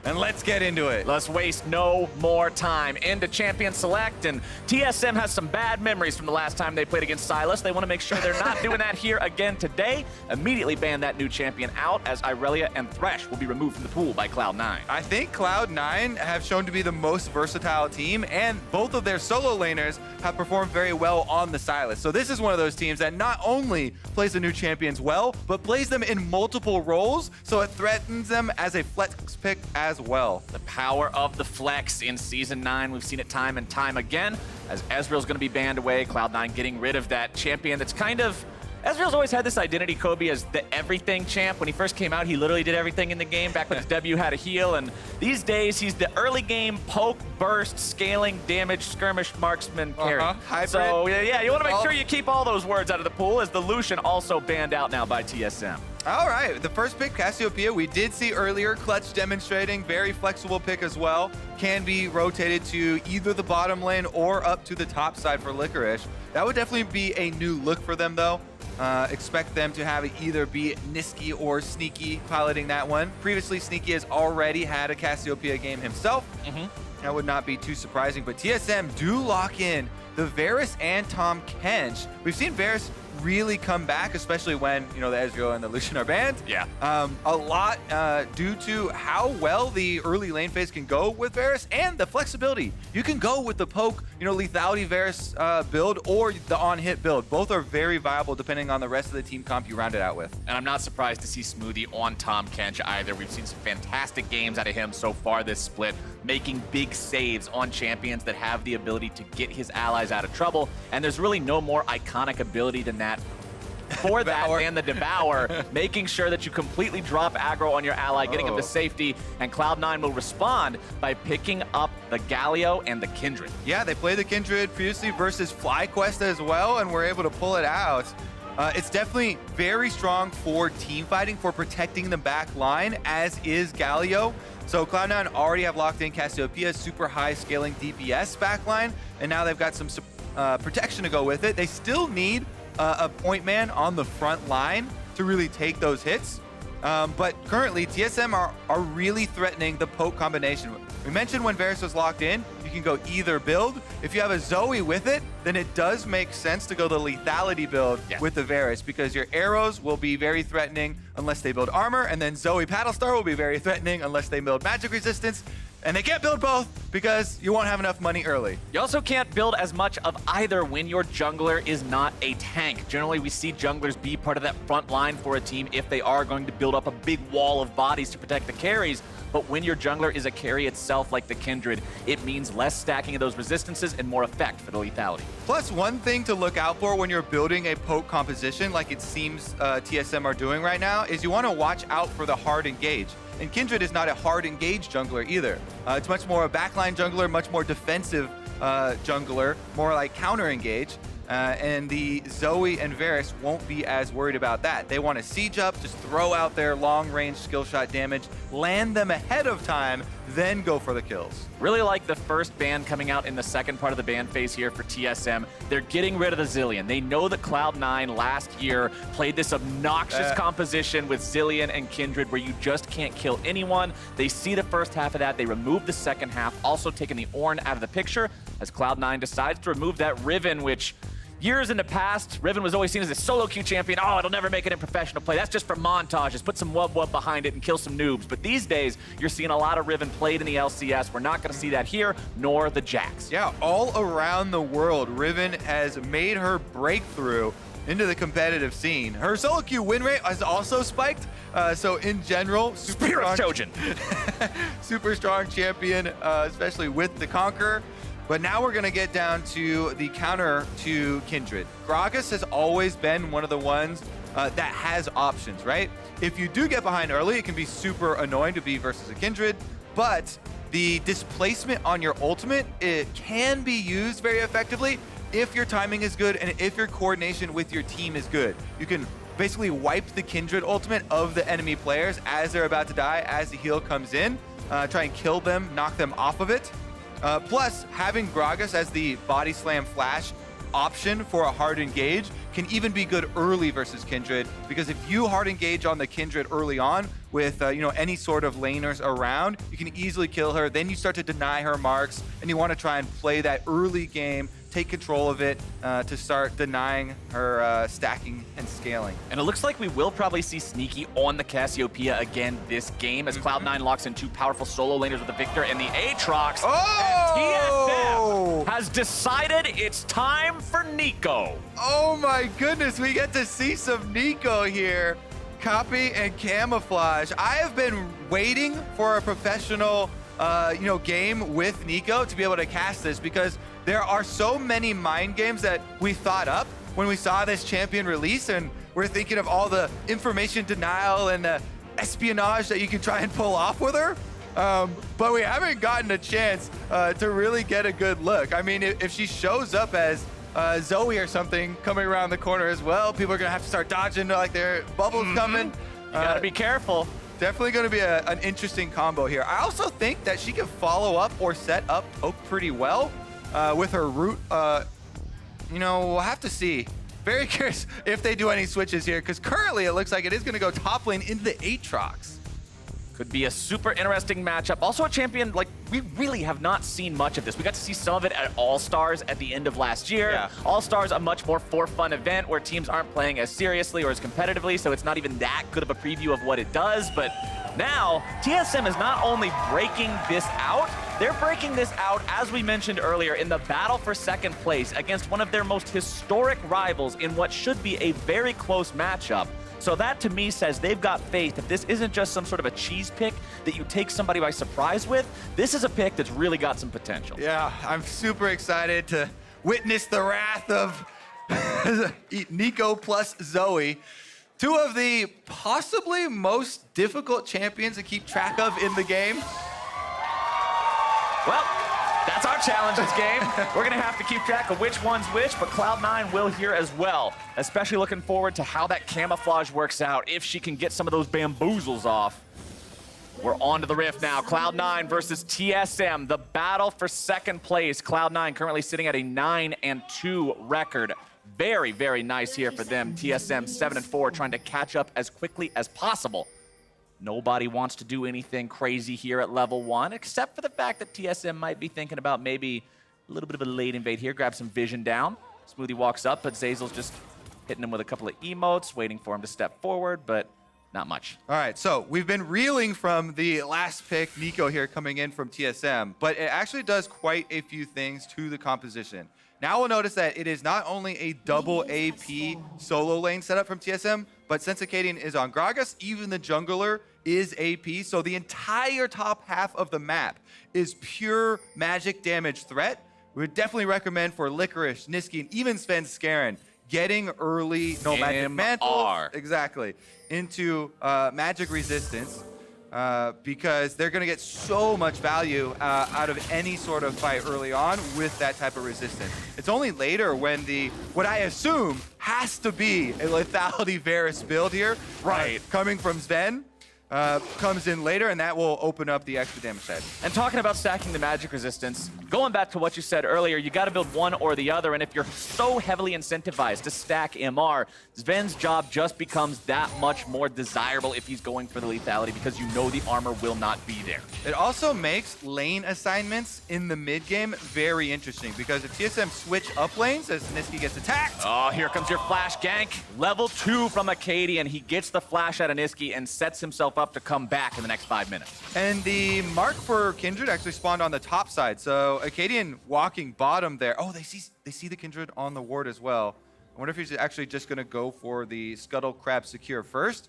and let's get into it. Let's waste no more time. Into Champion Select, and TSM has some bad memories from the last time they played against Silas. They want to make sure they're not doing that here again today. Immediately ban that new champion out, as Irelia and Thresh will be removed from the pool by Cloud9. I think Cloud9 have shown to be the most versatile team, and both of their solo laners have performed very well on the Silas. So this is one of those teams that not only plays the new champions well, but plays them in multiple roles, so it threatens them as a flex pick as well. The power of the flex in Season 9. We've seen it time and time again, as Ezreal's going to be banned away. Cloud9 getting rid of that champion that's kind of... Ezreal's always had this identity, Kobe, as the everything champ. When he first came out, he literally did everything in the game, back when his W had a heal, and these days, he's the early game poke, burst, scaling, damage, skirmish, marksman, carry. Hybrid. So, yeah, you want to make sure you keep all those words out of the pool, as the Lucian also banned out now by TSM. All right, the first pick, Cassiopeia, we did see earlier, Clutch demonstrating, very flexible pick as well. Can be rotated to either the bottom lane or up to the top side for Licorice. That would definitely be a new look for them, though. Expect them to have it either be Niski or Sneaky piloting that one. Previously, Sneaky has already had a Cassiopeia game himself. That would not be too surprising, but TSM do lock in the Varus and Tahm Kench. We've seen Varus really come back, especially when, you know, the Ezreal and the Lucian are banned. Yeah. A lot due to how well the early lane phase can go with Varus and the flexibility. You can go with the poke, you know, lethality Varus build or the on-hit build. Both are very viable depending on the rest of the team comp you round it out with. And I'm not surprised to see Smoothie on Tahm Kench either. We've seen some fantastic games out of him so far this split, making big saves on champions that have the ability to get his allies out of trouble. And there's really no more iconic ability than that for that than the Devour, making sure that you completely drop aggro on your ally, getting him to safety, and Cloud9 will respond by picking up the Galio and the Kindred. Yeah, they played the Kindred previously versus FlyQuest as well, and were able to pull it out. It's definitely very strong for team fighting, for protecting the back line, as is Galio. So Cloud9 already have locked in Cassiopeia, super high scaling DPS backline, and now they've got some protection to go with it. They still need a point man on the front line to really take those hits. But currently, TSM are really threatening the poke combination. We mentioned when Varus was locked in, you can go either build. If you have a Zoe with it, then it does make sense to go the lethality build with the Varus, because your arrows will be very threatening unless they build armor, and then Zoe Paddlestar will be very threatening unless they build magic resistance. And they can't build both because you won't have enough money early. You also can't build as much of either when your jungler is not a tank. Generally, we see junglers be part of that front line for a team if they are going to build up a big wall of bodies to protect the carries. But when your jungler is a carry itself, like the Kindred, it means less stacking of those resistances and more effect for the lethality. Plus, one thing to look out for when you're building a poke composition, like it seems TSM are doing right now, is you want to watch out for the hard engage. And Kindred is not a hard engage jungler either. It's much more a backline jungler, much more defensive jungler, more like counter engage. And the Zoe and Varus won't be as worried about that. They want to siege up, just throw out their long-range skill shot damage, land them ahead of time, then go for the kills. Really like the first ban coming out in the second part of the ban phase here for TSM. They're getting rid of the Zillion. They know that Cloud9 last year played this obnoxious composition with Zillion and Kindred where you just can't kill anyone. They see the first half of that. They remove the second half, also taking the Ornn out of the picture as Cloud9 decides to remove that Riven, which years in the past, Riven was always seen as a solo queue champion. Oh, it'll never make it in professional play. That's just for montages. Put some wub behind it and kill some noobs. But these days, you're seeing a lot of Riven played in the LCS. We're not going to see that here, nor the Jax. Yeah, all around the world, Riven has made her breakthrough into the competitive scene. Her solo queue win rate has also spiked. So in general, Spirit Trojan. Super strong champion, especially with the Conqueror. But now we're going to get down to the counter to Kindred. Gragas has always been one of the ones that has options, right? If you do get behind early, it can be super annoying to be versus a Kindred, but the displacement on your ultimate, it can be used very effectively if your timing is good and if your coordination with your team is good. You can basically wipe the Kindred ultimate of the enemy players as they're about to die, as the heal comes in, try and kill them, knock them off of it. Plus, having Gragas as the body slam flash option for a hard engage can even be good early versus Kindred, because if you hard engage on the Kindred early on with any sort of laners around, you can easily kill her. Then you start to deny her marks, and you want to try and play that early game, take control of it to start denying her stacking and scaling. And it looks like we will probably see Sneaky on the Cassiopeia again this game as Cloud9 locks in two powerful solo laners with the Victor and the Aatrox. Oh! And TSM has decided it's time for Nico. Oh my goodness, we get to see some Nico here. Copy and camouflage. I have been waiting for a professional game with Nico to be able to cast this, because there are so many mind games that we thought up when we saw this champion release, and we're thinking of all the information denial and the espionage that you can try and pull off with her. But we haven't gotten a chance to really get a good look. I mean, if she shows up as Zoe or something coming around the corner as well, people are gonna have to start dodging like their bubbles coming. You gotta be careful. Definitely going to be an interesting combo here. I also think that she can follow up or set up Poke pretty well with her root. We'll have to see. Very curious if they do any switches here, because currently it looks like it is going to go top lane into the Aatrox. Could be a super interesting matchup. Also a champion, like, we really have not seen much of this. We got to see some of it at All-Stars at the end of last year. Yeah. All-Stars, a much more for-fun event where teams aren't playing as seriously or as competitively, so it's not even that good of a preview of what it does. But now, TSM is not only breaking this out, they're breaking this out, as we mentioned earlier, in the battle for second place against one of their most historic rivals in what should be a very close matchup. So that, to me, says they've got faith that this isn't just some sort of a cheese pick that you take somebody by surprise with. This is a pick that's really got some potential. Yeah, I'm super excited to witness the wrath of Nico plus Zoe. Two of the possibly most difficult champions to keep track of in the game. Well, that's our challenge this game. We're going to have to keep track of which one's which, but Cloud9 will here as well. Especially looking forward to how that camouflage works out, if she can get some of those bamboozles off. We're on to the rift now. Cloud9 versus TSM, the battle for second place. Cloud9 currently sitting at a 9-2 record. Very, very nice here for them. TSM 7-4, trying to catch up as quickly as possible. Nobody wants to do anything crazy here at level 1, except for the fact that TSM might be thinking about maybe a little bit of a late invade here, grab some vision down. Smoothie walks up, but Zazel's just hitting him with a couple of emotes, waiting for him to step forward, but not much. All right, so we've been reeling from the last pick, Nico here coming in from TSM, but it actually does quite a few things to the composition. Now we'll notice that it is not only a double AP solo lane setup from TSM, but since Acadian is on Gragas, even the jungler is AP, so the entire top half of the map is pure magic damage threat. We would definitely recommend for Licorice, Niski, and even Sven Skaren getting early magic mantle exactly into magic resistance, because they're going to get so much value out of any sort of fight early on with that type of resistance. It's only later when what I assume has to be a lethality Varus build here, coming from Sven, comes in later, and that will open up the extra damage side. And talking about stacking the magic resistance, going back to what you said earlier, you got to build one or the other, and if you're so heavily incentivized to stack MR, Sven's job just becomes that much more desirable if he's going for the lethality, because you know the armor will not be there. It also makes lane assignments in the mid game very interesting, because if TSM switch up lanes as Niski gets attacked. Oh, here comes your flash gank. Level 2 from Acadian. He gets the flash out of Niski and sets himself up to come back in the next 5 minutes. And the mark for Kindred actually spawned on the top side, so Acadian walking bottom there. Oh, they see the Kindred on the ward as well. I wonder if he's actually just going to go for the Scuttle Crab Secure first.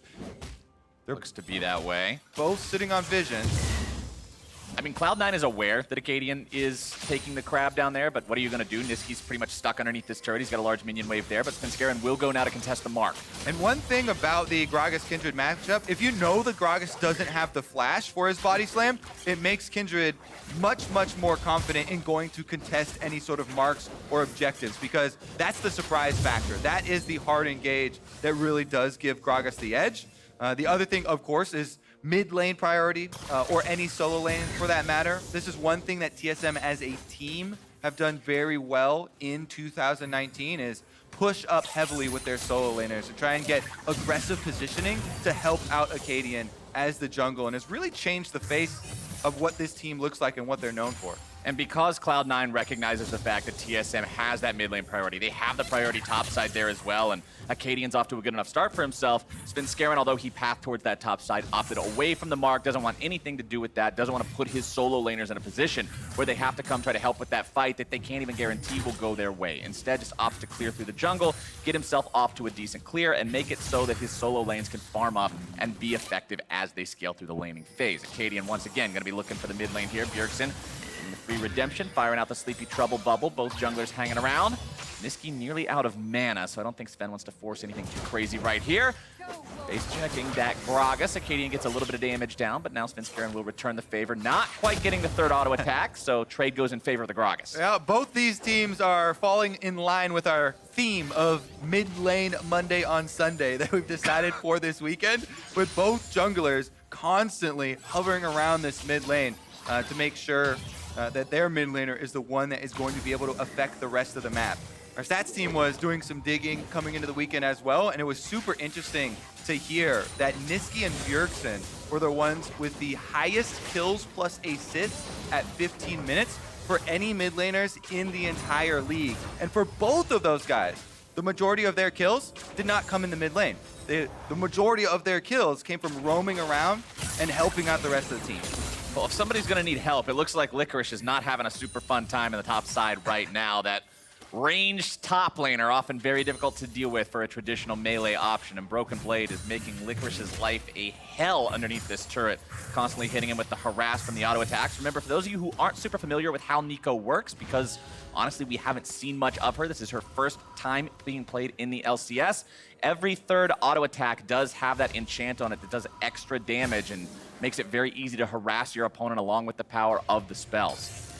Looks to be that way. Both sitting on vision. I mean, Cloud9 is aware that Acadian is taking the crab down there, but what are you going to do? Niski's pretty much stuck underneath this turret. He's got a large minion wave there, but Svenskeren will go now to contest the mark. And one thing about the Gragas Kindred matchup, if you know the Gragas doesn't have the flash for his body slam, it makes Kindred much, much more confident in going to contest any sort of marks or objectives, because that's the surprise factor. That is the hard engage that really does give Gragas the edge. The other thing, of course, is mid lane priority, or any solo lane for that matter. This is one thing that TSM as a team have done very well in 2019, is push up heavily with their solo laners to try and get aggressive positioning to help out Acadian as the jungle, and has really changed the face of what this team looks like and what they're known for. And because Cloud9 recognizes the fact that TSM has that mid lane priority, they have the priority top side there as well, and Acadian's off to a good enough start for himself. Svenskeren, although he pathed towards that top side, opted away from the mark, doesn't want anything to do with that, doesn't want to put his solo laners in a position where they have to come try to help with that fight that they can't even guarantee will go their way. Instead, just opts to clear through the jungle, get himself off to a decent clear, and make it so that his solo lanes can farm up and be effective as they scale through the laning phase. Acadian, once again, going to be looking for the mid lane here. Bjergsen in the free redemption, firing out the Sleepy Trouble bubble. Both junglers hanging around. Niski nearly out of mana, so I don't think Sven wants to force anything too crazy right here. Base checking that Gragas. Acadian gets a little bit of damage down, but now Svenskeren will return the favor. Not quite getting the third auto attack, so trade goes in favor of the Gragas. Yeah, both these teams are falling in line with our theme of mid-lane Monday on Sunday that we've decided for this weekend, with both junglers constantly hovering around this mid lane to make sure that their mid laner is the one that is going to be able to affect the rest of the map. Our stats team was doing some digging coming into the weekend as well, and it was super interesting to hear that Niski and Bjergsen were the ones with the highest kills plus assists at 15 minutes for any mid laners in the entire league. And for both of those guys, the majority of their kills did not come in the mid lane. The majority of their kills came from roaming around and helping out the rest of the team. Well, if somebody's going to need help, it looks like Licorice is not having a super fun time in the top side right now. That ranged top laner, often very difficult to deal with for a traditional melee option, and Broken Blade is making Licorice's life a hell underneath this turret, constantly hitting him with the harass from the auto attacks. Remember, for those of you who aren't super familiar with how Neeko works, because honestly we haven't seen much of her, this is her first time being played in the LCS, every third auto attack does have that enchant on it that does extra damage and makes it very easy to harass your opponent along with the power of the spells.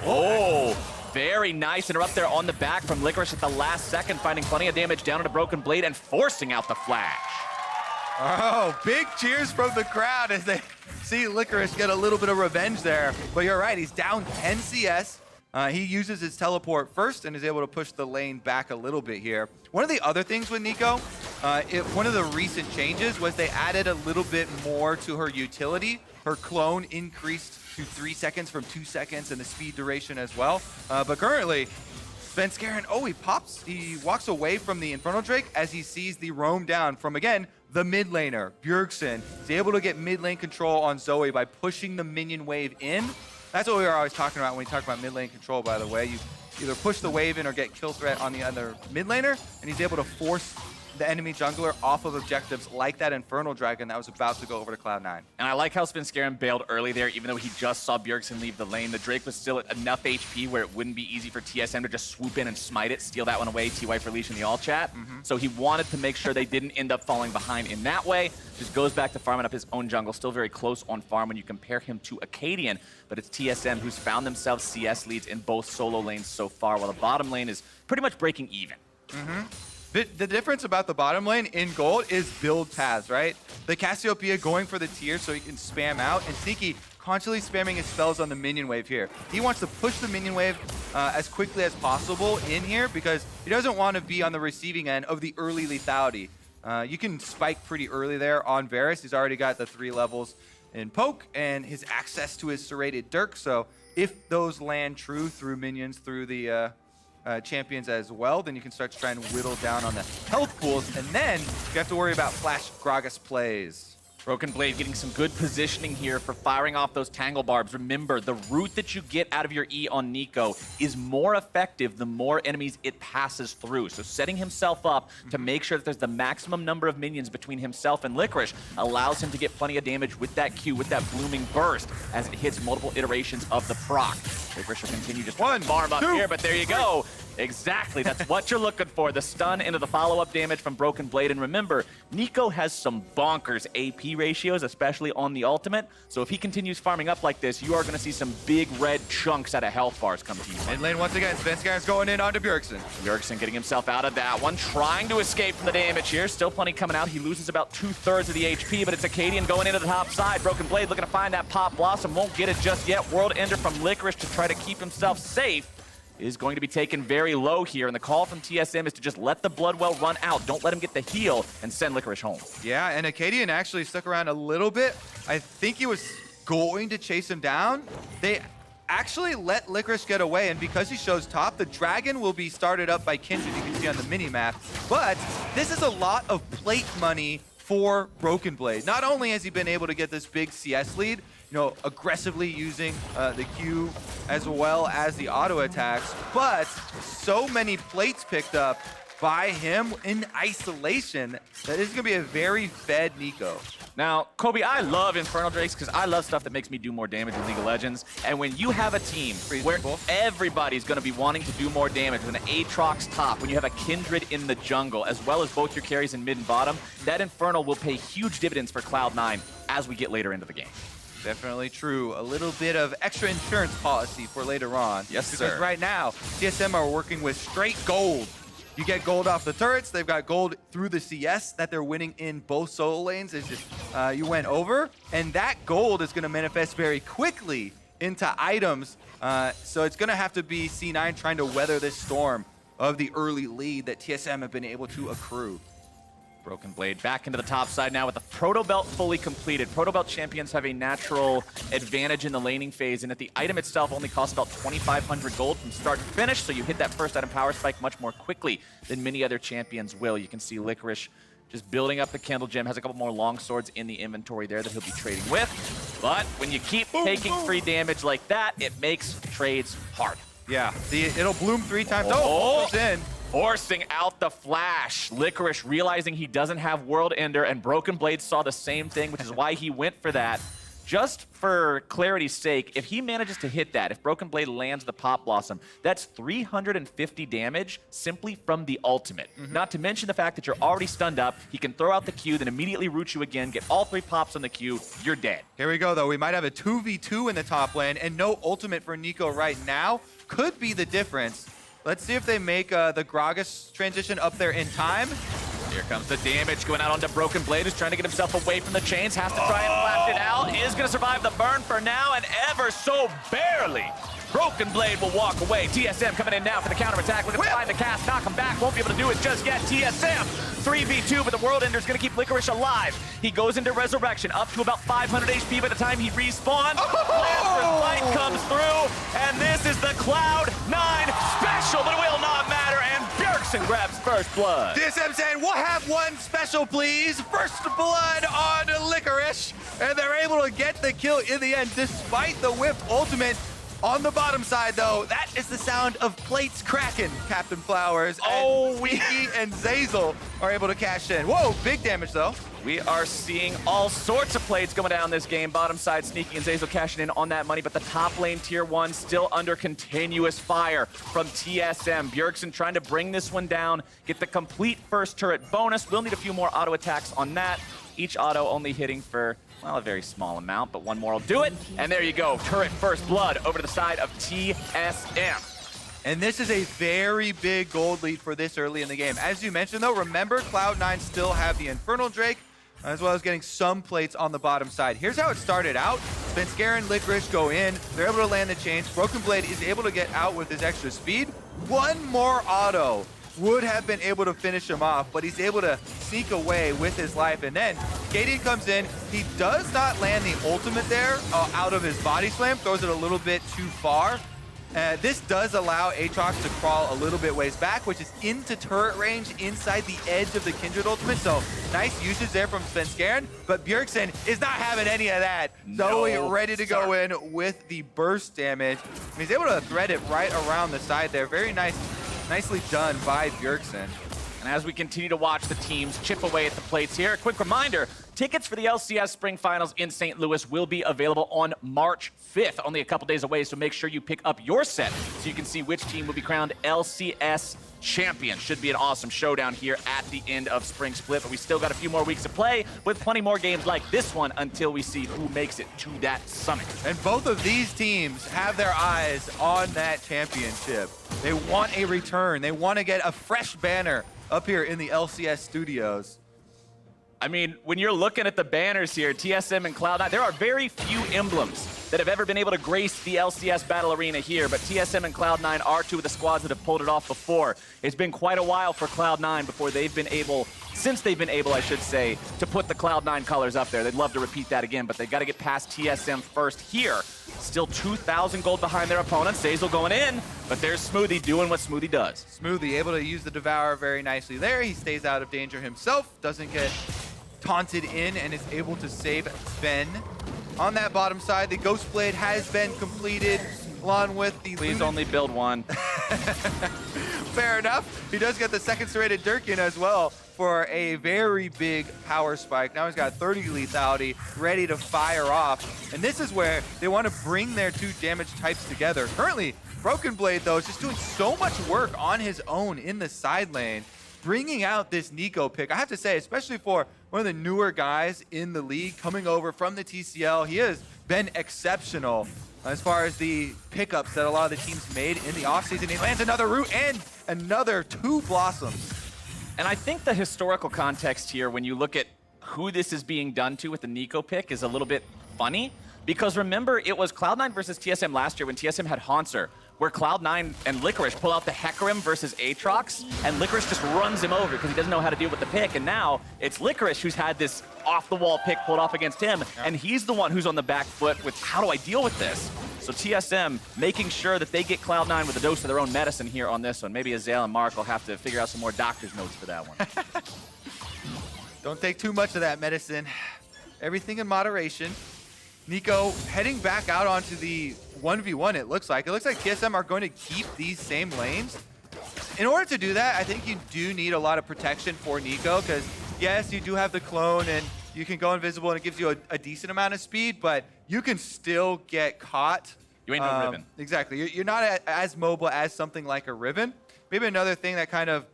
Oh, very nice interrupt there on the back from Licorice at the last second, finding plenty of damage down into Broken Blade and forcing out the flash. Oh, big cheers from the crowd as they see Licorice get a little bit of revenge there. But you're right, he's down 10 CS. He uses his teleport first and is able to push the lane back a little bit here. One of the other things with Neeko, one of the recent changes was they added a little bit more to her utility. Her clone increased to 3 seconds from 2 seconds, and the speed duration as well. But currently, Svenskeren, he walks away from the Infernal Drake as he sees the roam down from, again, the mid laner, Bjergsen. He's able to get mid lane control on Zoe by pushing the minion wave in. That's what we were always talking about when we talk about mid lane control, by the way. You either push the wave in or get kill threat on the other mid laner, and he's able to force the enemy jungler off of objectives like that Infernal Dragon that was about to go over to Cloud9. And I like how Svenskeren bailed early there, even though he just saw Bjergsen leave the lane. The Drake was still at enough HP where it wouldn't be easy for TSM to just swoop in and smite it, steal that one away, TY for Leash in the all chat. So he wanted to make sure they didn't end up falling behind in that way. Just goes back to farming up his own jungle, still very close on farm when you compare him to Acadian, but it's TSM who's found themselves CS leads in both solo lanes so far, while the bottom lane is pretty much breaking even. The difference about the bottom lane in gold is build paths, right? The Cassiopeia going for the tier so he can spam out, and Sneaky constantly spamming his spells on the minion wave here. He wants to push the minion wave as quickly as possible in here because he doesn't want to be on the receiving end of the early lethality. You can spike pretty early there on Varus. He's already got the 3 levels in poke and his access to his serrated Dirk, so if those land true through minions, through the champions as well, then you can start to try and whittle down on the health pools, and then you have to worry about flash Gragas plays. Broken Blade getting some good positioning here for firing off those Tangle Barbs. Remember, the route that you get out of your E on Neeko is more effective the more enemies it passes through. So setting himself up to make sure that there's the maximum number of minions between himself and Licorice allows him to get plenty of damage with that Q, with that blooming burst as it hits multiple iterations of the proc. Licorice will continue just farm up here, but there you go. Exactly, that's what you're looking for. The stun into the follow-up damage from Broken Blade. And remember, Neeko has some bonkers AP ratios, especially on the ultimate. So if he continues farming up like this, you are going to see some big red chunks out of health bars come to you. Mid lane once again, Svenskeren's going in onto Bjergsen. Bjergsen getting himself out of that one, trying to escape from the damage here. Still plenty coming out. He loses about 2/3 of the HP, but it's Acadian going into the top side. Broken Blade looking to find that Pop Blossom. Won't get it just yet. World Ender from Licorice to try to keep himself safe. is going to be taken very low here, and the call from TSM is to just let the Bloodwell run out. Don't let him get the heal and send Licorice home. Yeah, and Acadian actually stuck around a little bit. I think he was going to chase him down. They actually let Licorice get away, and because he shows top, the Dragon will be started up by Kindred, you can see on the mini-map. But this is a lot of plate money for Broken Blade. Not only has he been able to get this big CS lead, aggressively using the Q as well as the auto attacks, but so many plates picked up by him in isolation that is going to be a very fed Nico. Now, Kobe, I love Infernal Drakes because I love stuff that makes me do more damage in League of Legends. And when you have a team where everybody's going to be wanting to do more damage with an Aatrox top, when you have a Kindred in the jungle, as well as both your carries in mid and bottom, that Infernal will pay huge dividends for Cloud9 as we get later into the game. Definitely true. A little bit of extra insurance policy for later on. Yes, sir. Because right now, TSM are working with straight gold. You get gold off the turrets. They've got gold through the CS that they're winning in both solo lanes. It's just you went over, and that gold is going to manifest very quickly into items. So it's going to have to be C9 trying to weather this storm of the early lead that TSM have been able to accrue. Broken Blade back into the top side now with the Proto Belt fully completed. Proto Belt champions have a natural advantage in the laning phase, and that the item itself only costs about 2,500 gold from start to finish, so you hit that first item power spike much more quickly than many other champions will. You can see Licorice just building up the Candle Gem, has a couple more long swords in the inventory there that he'll be trading with. But when you keep taking free damage like that, it makes trades hard. Yeah, see, it'll bloom 3 times. Oh, goes in. Forcing out the flash. Licorice realizing he doesn't have World Ender, and Broken Blade saw the same thing, which is why he went for that. Just for clarity's sake, if he manages to hit that, if Broken Blade lands the Pop Blossom, that's 350 damage simply from the ultimate. Not to mention the fact that you're already stunned up. He can throw out the Q, then immediately root you again, get all 3 pops on the Q, you're dead. Here we go, though. We might have a 2v2 in the top lane, and no ultimate for Nico right now. Could be the difference. Let's see if they make the Gragas transition up there in time. Here comes the damage going out onto Broken Blade, who's trying to get himself away from the chains, has to try and flash it out, is going to survive the burn for now, and ever so barely. Broken Blade will walk away. TSM coming in now for the counterattack. Looking to find the cast, knock him back. Won't be able to do it just yet. TSM 3v2, but the World Ender's going to keep Licorice alive. He goes into Resurrection, up to about 500 HP by the time he respawns. Lancer's Light comes through, and this is the Cloud9 special, but it will not matter, and Bjergsen grabs first blood. TSM saying, we'll have one special, please. First blood on Licorice, and they're able to get the kill in the end, despite the whipped ultimate. On the bottom side, though, that is the sound of plates cracking, Captain Flowers. Oh, Sneaky and Zazel are able to cash in. Whoa, big damage, though. We are seeing all sorts of plays going down this game. Bottom side, Sneaky and Zazel cashing in on that money, but the top lane, Tier 1, still under continuous fire from TSM. Bjergsen trying to bring this one down, get the complete first turret bonus. We'll need a few more auto attacks on that. Each auto only hitting for, well, a very small amount, but one more will do it. And there you go, turret first blood over to the side of TSM. And this is a very big gold lead for this early in the game. As you mentioned, though, remember, Cloud9 still have the Infernal Drake, as well as getting some plates on the bottom side. Here's how it started out. Svenskeren and Licorice go in. They're able to land the chains. Broken Blade is able to get out with his extra speed. One more auto would have been able to finish him off, but he's able to sneak away with his life. And then Cadian comes in. He does not land the ultimate there out of his body slam, throws it a little bit too far. This does allow Aatrox to crawl a little bit ways back, which is into turret range inside the edge of the Kindred ultimate. So nice usage there from Svenskeren, but Bjergsen is not having any of that. So he's ready to go in with the burst damage. And he's able to thread it right around the side there. Very nice. Nicely done by Bjergsen. And as we continue to watch the teams chip away at the plates here, a quick reminder, tickets for the LCS Spring Finals in St. Louis will be available on March 5th, only a couple days away, so make sure you pick up your set so you can see which team will be crowned LCS champion. Should be an awesome showdown here at the end of Spring Split, but we still got a few more weeks to play with plenty more games like this one until we see who makes it to that summit. And both of these teams have their eyes on that championship. They want a return. They want to get a fresh banner up here in the LCS studios. I mean, when you're looking at the banners here, TSM and Cloud9, there are very few emblems that have ever been able to grace the LCS battle arena here, but TSM and Cloud9 are two of the squads that have pulled it off before. It's been quite a while for Cloud9 before they've been able, since they've been able, I should say, to put the Cloud9 colors up there. They'd love to repeat that again, but they've got to get past TSM first here. Still 2,000 gold behind their opponents. Zeyzal going in, but there's Smoothie doing what Smoothie does. Smoothie able to use the Devourer very nicely there. He stays out of danger himself, doesn't get taunted in, and is able to save Ben. On that bottom side, the Ghost Blade has been completed, along with the... Please only build one. Fair enough. He does get the second serrated Dirk in as well for a very big power spike. Now he's got 30 lethality ready to fire off. And this is where they want to bring their two damage types together. Currently, Broken Blade, though, is just doing so much work on his own in the side lane, bringing out this Nico pick. I have to say, especially for one of the newer guys in the league coming over from the TCL, he has been exceptional as far as the pickups that a lot of the teams made in the offseason. He lands another root and another 2 Blossoms. And I think the historical context here, when you look at who this is being done to with the Nico pick, is a little bit funny. Because remember, it was Cloud9 versus TSM last year when TSM had Haunter, where Cloud9 and Licorice pull out the Hecarim versus Aatrox, and Licorice just runs him over because he doesn't know how to deal with the pick. And now it's Licorice who's had this off-the-wall pick pulled off against him, and he's the one who's on the back foot with how do I deal with this? So TSM making sure that they get Cloud9 with a dose of their own medicine here on this one. Maybe Azael and Mark will have to figure out some more doctor's notes for that one. Don't take too much of that medicine. Everything in moderation. Nico heading back out onto the 1v1, it looks like. It looks like TSM are going to keep these same lanes. In order to do that, I think you do need a lot of protection for Nico, because yes, you do have the clone and you can go invisible and it gives you a decent amount of speed, but you can still get caught. You ain't no Riven. Exactly. You're not as mobile as something like a Riven. Maybe another thing that kind of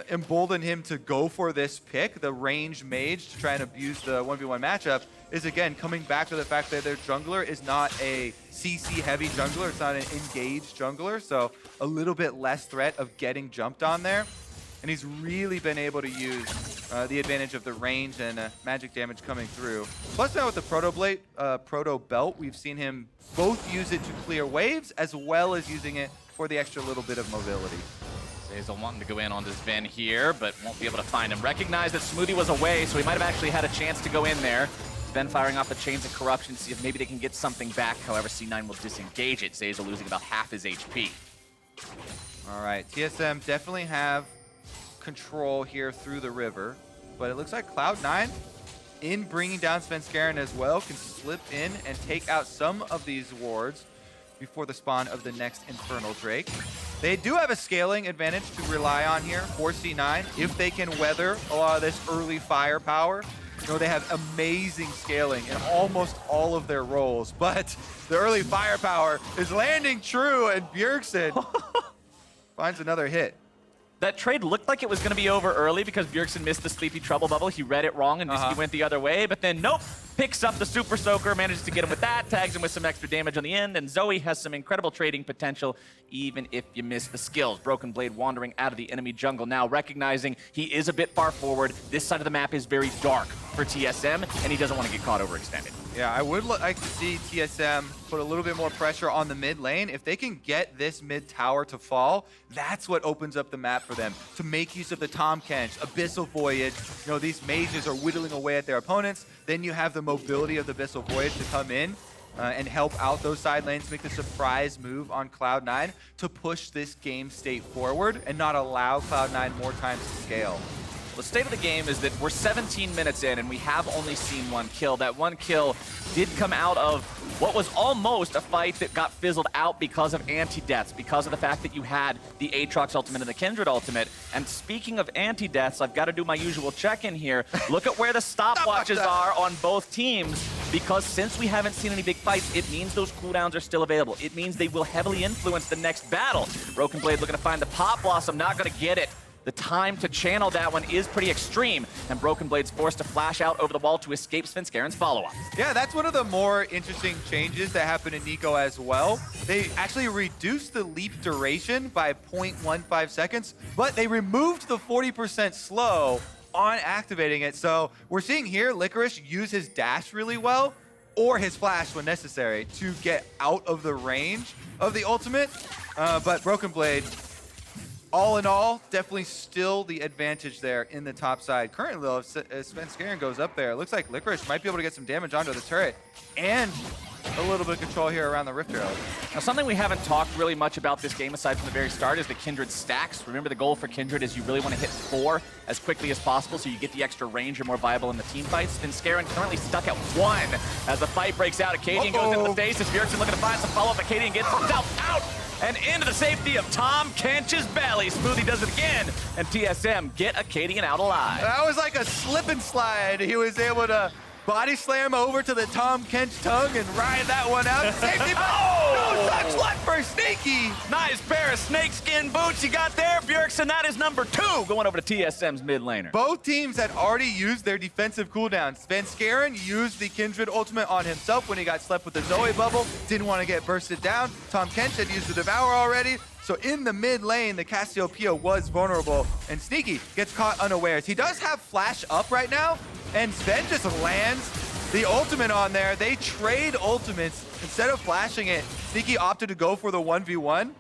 emboldened him to go for this pick, the range mage, to try and abuse the 1v1 matchup, is again coming back to the fact that their jungler is not a CC heavy jungler, it's not an engaged jungler, so a little bit less threat of getting jumped on there. And he's really been able to use the advantage of the range and magic damage coming through. Plus now with the Proto Belt, we've seen him both use it to clear waves as well as using it for the extra little bit of mobility. Zeyzal wanting to go in on this Ven here, but won't be able to find him. Recognize that Smoothie was away, so he might have actually had a chance to go in there. Ven firing off the Chains of Corruption, see if maybe they can get something back. However, C9 will disengage it. Zeyzal losing about half his HP. All right, TSM definitely have control here through the river, but it looks like Cloud9, in bringing down Svenskeren as well, can slip in and take out some of these wards before the spawn of the next Infernal Drake. They do have a scaling advantage to rely on here for C9 if they can weather a lot of this early firepower. You know, they have amazing scaling in almost all of their roles, but the early firepower is landing true, and Bjergsen finds another hit. That trade looked like it was going to be over early because Bjergsen missed the Sleepy Trouble bubble. He read it wrong and he went the other way, but then nope. Picks up the Super Soaker, manages to get him with that, tags him with some extra damage on the end, and Zoe has some incredible trading potential even if you miss the skills. Broken Blade wandering out of the enemy jungle now, recognizing he is a bit far forward. This side of the map is very dark for TSM, and he doesn't want to get caught overextended. Yeah, I would like to see TSM put a little bit more pressure on the mid lane. If they can get this mid tower to fall, that's what opens up the map for them to make use of the Tahm Kench, Abyssal Voyage. You know, these mages are whittling away at their opponents. Then you have the mobility of the Abyssal Voyage to come in and help out those side lanes, make the surprise move on Cloud9 to push this game state forward and not allow Cloud9 more time to scale. The state of the game is that we're 17 minutes in and we have only seen one kill. That one kill did come out of what was almost a fight that got fizzled out because of anti-deaths, because of the fact that you had the Aatrox ultimate and the Kindred ultimate. And speaking of anti-deaths, I've got to do my usual check-in here. Look at where the stopwatches are on both teams, because since we haven't seen any big fights, it means those cooldowns are still available. It means they will heavily influence the next battle. Broken Blade looking to find the Pop Blossom, not going to get it. The time to channel that one is pretty extreme, and Broken Blade's forced to flash out over the wall to escape Svenskeren's follow-up. Yeah, that's one of the more interesting changes that happened in Nico as well. They actually reduced the leap duration by 0.15 seconds, but they removed the 40% slow on activating it. So we're seeing here Licorice use his dash really well, or his flash when necessary, to get out of the range of the ultimate. But Broken Blade, all in all, definitely still the advantage there in the top side. Currently, though, if Svenskeren goes up there, it looks like Licorice might be able to get some damage onto the turret and a little bit of control here around the Rift Herald. Now, something we haven't talked really much about this game aside from the very start is the Kindred stacks. Remember, the goal for Kindred is you really want to hit 4 as quickly as possible so you get the extra range. You're more viable in the team fights. Svenskeren currently stuck at 1 as the fight breaks out. Acadian goes into the stasis. Bjergsen looking to find some follow-up. Acadian gets himself out and into the safety of Tom Kench's belly. Smoothie does it again, and TSM get Acadian out alive. That was like a slip and slide. He was able to body slam over to the Tom Kench tongue and ride that one out. Safety, no such luck for Sneaky. Nice pair of snakeskin boots you got there, Bjergsen. That is number 2 going over to TSM's mid laner. Both teams had already used their defensive cooldowns. Svenskeren used the Kindred ultimate on himself when he got slept with the Zoe bubble. Didn't want to get bursted down. Tom Kench had used the Devour already. So in the mid lane, the Cassiopeia was vulnerable, and Sneaky gets caught unawares. He does have flash up right now, and Sven just lands the ultimate on there. They trade ultimates. Instead of flashing it, Sneaky opted to go for the 1v1.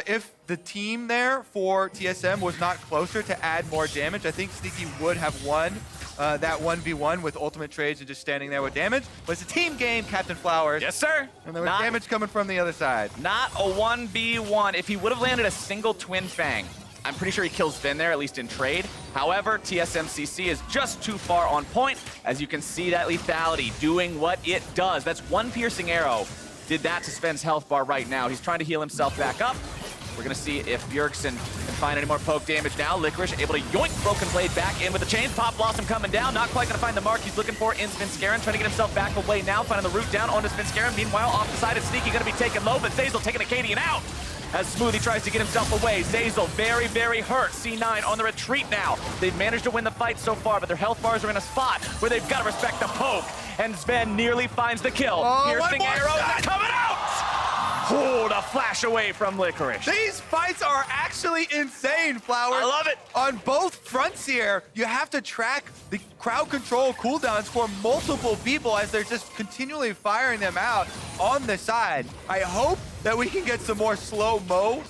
If the team there for TSM was not closer to add more damage, I think Sneaky would have won that 1v1 with ultimate trades and just standing there with damage. But it's a team game, Captain Flowers. Yes, sir. And there was damage coming from the other side. Not a 1v1. If he would have landed a single Twin Fang, I'm pretty sure he kills Sven there, at least in trade. However, TSMCC is just too far on point. As you can see, that lethality doing what it does. That's one piercing arrow. Did that to Sven's health bar right now. He's trying to heal himself back up. We're going to see if Bjergsen can find any more poke damage now. Licorice able to yoink Broken Blade back in with the chains. Pop Blossom coming down. Not quite going to find the mark he's looking for in Svenskeren. Trying to get himself back away now. Finding the route down onto Svenskeren. Meanwhile, off the side, it's Sneaky going to be taken low, but Zeyzal taking Acadian out. As Smoothie tries to get himself away. Zeyzal very, very hurt. C9 on the retreat now. They've managed to win the fight so far, but their health bars are in a spot where they've got to respect the poke. And Sven nearly finds the kill. Piercing arrows coming out! Oh, the flash away from Licorice. These fights are actually insane, Flowers. I love it. On both fronts here, you have to track the crowd control cooldowns for multiple people as they're just continually firing them out on the side. I hope that we can get some more slow-mo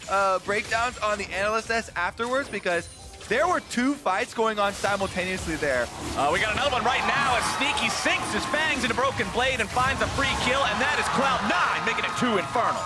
breakdowns on the Analyst S afterwards, because there were 2 fights going on simultaneously there. We got another one right now as Sneaky sinks his fangs into Broken Blade and finds a free kill, and that is Cloud9, making it 2 Infernal.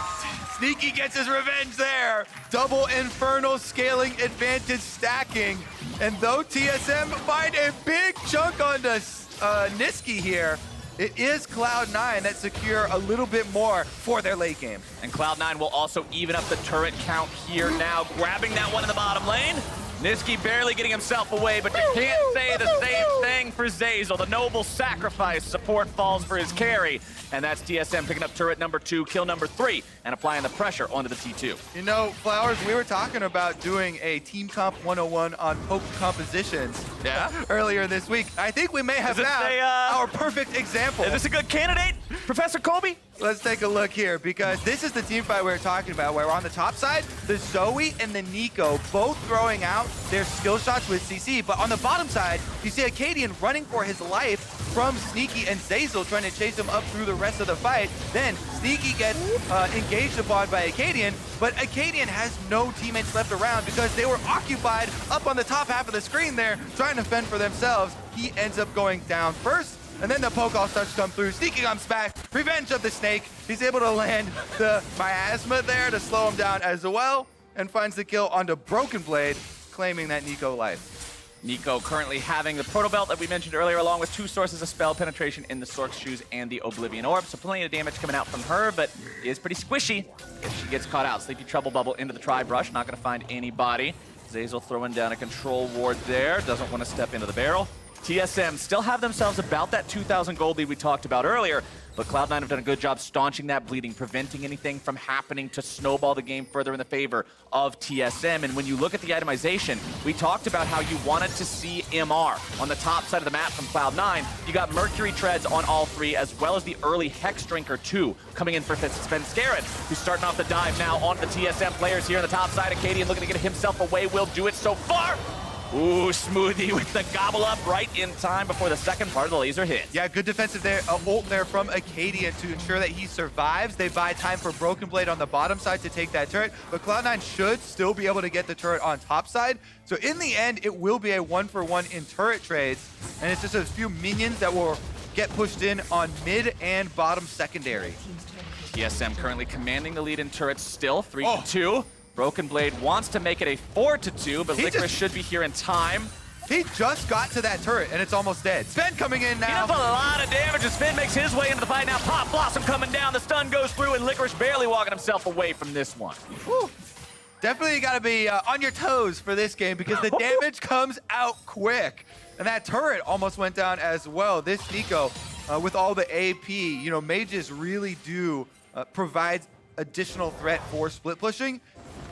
Sneaky gets his revenge there. Double Infernal scaling advantage stacking. And though TSM find a big chunk onto Niski here, it is Cloud9 that secure a little bit more for their late game. And Cloud9 will also even up the turret count here now, grabbing that one in the bottom lane. Niski barely getting himself away, but you can't say the same thing for Zeyzal. The noble sacrifice. Support falls for his carry. And that's TSM picking up turret number 2, kill number 3, and applying the pressure onto the T2. You know, Flowers, we were talking about doing a Team Comp 101 on poke compositions earlier this week. I think we may have found our perfect example. Is this a good candidate, Professor Kobe? Let's take a look here, because this is the team fight we were talking about, where on the top side, the Zoe and the Nico both throwing out their skill shots with CC, but on the bottom side, you see Acadian running for his life from Sneaky and Zeyzal, trying to chase him up through the rest of the fight. Then Sneaky gets engaged upon by Acadian, but Acadian has no teammates left around because they were occupied up on the top half of the screen there, trying to fend for themselves. He ends up going down first, and then the poke all starts to come through. Sneaky comes back, revenge of the snake. He's able to land the miasma there to slow him down as well, and finds the kill onto Broken Blade, claiming that Nico life. Nico currently having the Proto Belt that we mentioned earlier, along with 2 sources of spell penetration in the Sork's Shoes and the Oblivion Orb. So plenty of damage coming out from her, but is pretty squishy if she gets caught out. Sleepy Trouble Bubble into the Tri-Brush, not going to find anybody. Zeyzal throwing down a control ward there, doesn't want to step into the barrel. TSM still have themselves about that 2,000 gold lead we talked about earlier, but Cloud9 have done a good job staunching that bleeding, preventing anything from happening to snowball the game further in the favor of TSM. And when you look at the itemization, we talked about how you wanted to see MR on the top side of the map from Cloud9. You got Mercury Treads on all 3, as well as the early Hex Drinker 2 coming in for Svenskeren, who's starting off the dive now onto the TSM players here on the top side. Acadian looking to get himself away, will do it so far. Ooh, Smoothie with the gobble up right in time before the second part of the laser hits. Yeah, good defensive there, ult there from Acadian to ensure that he survives. They buy time for Broken Blade on the bottom side to take that turret, but Cloud9 should still be able to get the turret on top side. So in the end, it will be a 1-for-1 in turret trades, and it's just a few minions that will get pushed in on mid and bottom secondary. TSM currently commanding the lead in turrets still, 3-2. Broken Blade wants to make it a 4-2, but Licorice should be here in time. He just got to that turret, and it's almost dead. Sven coming in now. He does a lot of damage as Sven makes his way into the fight. Now Pop Blossom coming down, the stun goes through, and Licorice barely walking himself away from this one. Whew. Definitely got to be on your toes for this game because the damage comes out quick. And that turret almost went down as well. This Nico, with all the AP, you know, mages really do provide additional threat for split pushing,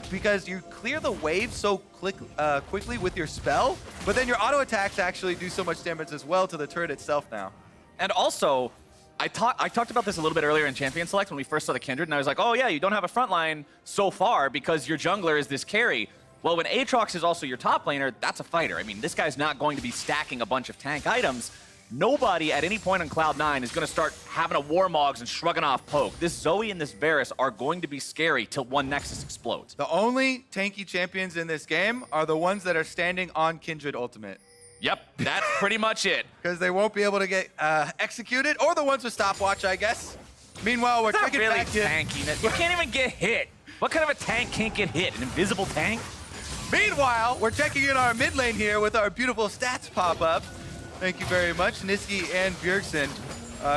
because you clear the wave so quickly with your spell, but then your auto attacks actually do so much damage as well to the turret itself now. And also, I talked about this a little bit earlier in Champion Select when we first saw the Kindred, and I was like, oh yeah, you don't have a front line so far because your jungler is this carry. Well, when Aatrox is also your top laner, that's a fighter. I mean, this guy's not going to be stacking a bunch of tank items. Nobody at any point on Cloud9 is going to start having a Warmogs and shrugging off poke. This Zoe and this Varus are going to be scary till one Nexus explodes. The only tanky champions in this game are the ones that are standing on Kindred Ultimate. Yep, that's pretty much it. Because they won't be able to get executed, or the ones with stopwatch, I guess. Meanwhile, we're checking really back in. Tanky. You can't even get hit. What kind of a tank can't get hit? An invisible tank? Meanwhile, we're checking in our mid lane here with our beautiful stats pop up. Thank you very much. Niski and Bjergsen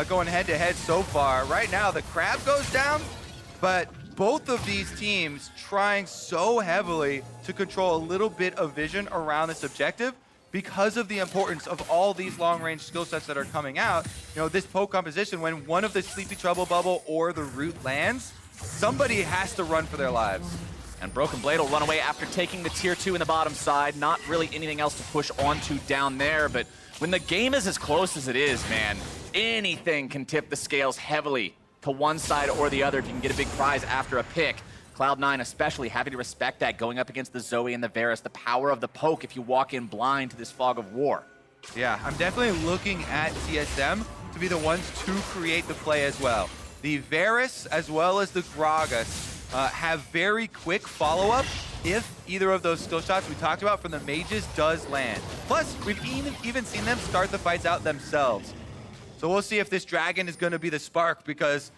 going head-to-head so far. Right now, the Crab goes down, but both of these teams trying so heavily to control a little bit of vision around this objective because of the importance of all these long-range skill sets that are coming out. You know, this poke composition, when one of the Sleepy Trouble Bubble or the Root lands, somebody has to run for their lives. And Broken Blade will run away after taking the tier 2 in the bottom side. Not really anything else to push onto down there, but when the game is as close as it is, man, anything can tip the scales heavily to one side or the other if you can get a big prize after a pick. Cloud9 especially having to respect that going up against the Zoe and the Varus, the power of the poke if you walk in blind to this fog of war. Yeah, I'm definitely looking at TSM to be the ones to create the play as well. The Varus as well as the Gragas have very quick follow-up if either of those skill shots we talked about from the mages does land. Plus, we've even seen them start the fights out themselves. So we'll see if this dragon is going to be the spark, because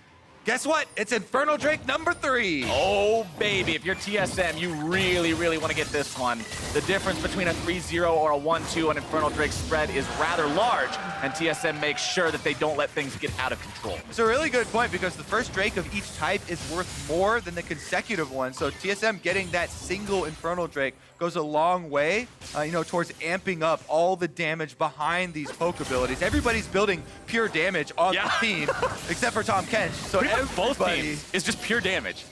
guess what? It's Infernal Drake number 3. Oh, baby. If you're TSM, you really, really want to get this one. The difference between a 3-0 or a 1-2 on Infernal Drake's spread is rather large, and TSM makes sure that they don't let things get out of control. It's a really good point, because the first Drake of each type is worth more than the consecutive one. So TSM getting that single Infernal Drake goes a long way, you know, towards amping up all the damage behind these poke abilities. Everybody's building pure damage on the team, except for Tom Kench. So both teams is just pure damage.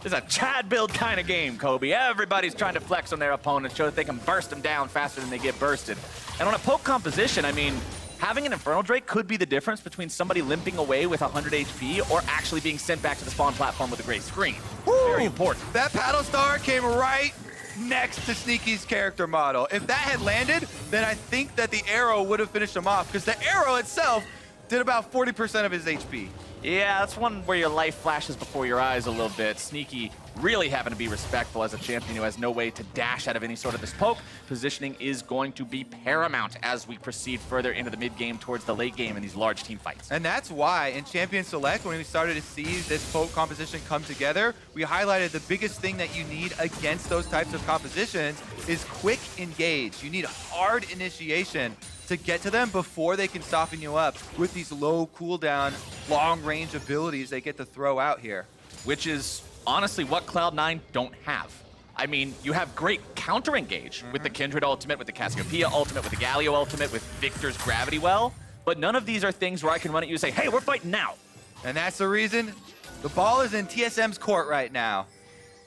This is a Chad build kind of game, Kobe. Everybody's trying to flex on their opponent, show that they can burst them down faster than they get bursted. And on a poke composition, I mean, having an Infernal Drake could be the difference between somebody limping away with 100 HP or actually being sent back to the spawn platform with a gray screen. Woo! Very important. That paddle star came right next to Sneaky's character model. If that had landed, then I think that the arrow would have finished him off, because the arrow itself did about 40% of his HP. Yeah, that's one where your life flashes before your eyes a little bit. Sneaky really having to be respectful as a champion who has no way to dash out of any sort of this poke. Positioning is going to be paramount as we proceed further into the mid-game towards the late game in these large team fights. And that's why in Champion Select, when we started to see this poke composition come together, we highlighted the biggest thing that you need against those types of compositions is quick engage. You need hard initiation to get to them before they can soften you up with these low cooldown, long-range abilities they get to throw out here. Which is honestly what Cloud9 don't have. I mean, you have great counter-engage with the Kindred ultimate, with the Cassiopeia ultimate, with the Galio ultimate, with Victor's Gravity Well, but none of these are things where I can run at you and say, hey, we're fighting now. And that's the reason the ball is in TSM's court right now.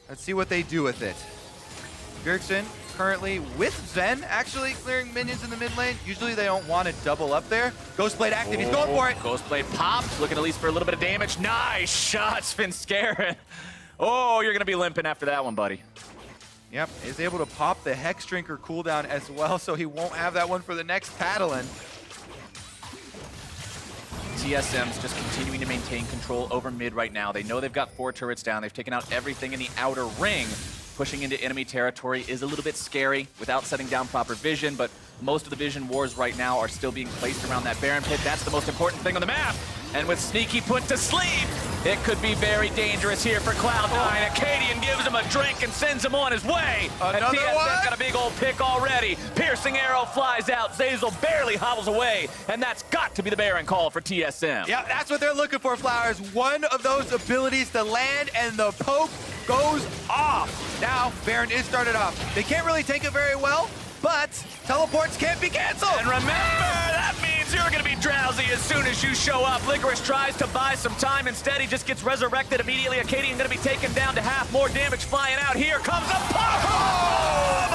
Let's see what they do with it. Bjergsen currently with Zen actually clearing minions in the mid lane. Usually they don't want to double up there. Ghostblade active, he's going for it. Ghostblade popped, looking at least for a little bit of damage. Nice shot, Sven Scarin. Oh, you're gonna be limping after that one, buddy. Yep, is able to pop the Hex Drinker cooldown as well, so he won't have that one for the next Paddlin. TSM's just continuing to maintain control over mid right now. They know they've got 4 turrets down. They've taken out everything in the outer ring. Pushing into enemy territory is a little bit scary without setting down proper vision, but most of the vision wars right now are still being placed around that Baron pit. That's the most important thing on the map. And with Sneaky put to sleep, it could be very dangerous here for Cloud9. Acadian gives him a drink and sends him on his way. And TSM's got a big old pick already. Piercing arrow flies out. Zeyzal barely hobbles away. And that's got to be the Baron call for TSM. Yeah, that's what they're looking for, Flowers. One of those abilities to land, and the poke goes off. Now, Baron is started off. They can't really take it very well, but teleports can't be canceled. And remember, that means you're going to be drowsy as soon as you show up. Licorice tries to buy some time. Instead, he just gets resurrected immediately. Acadian going to be taken down to half. More damage flying out. Here comes a pop!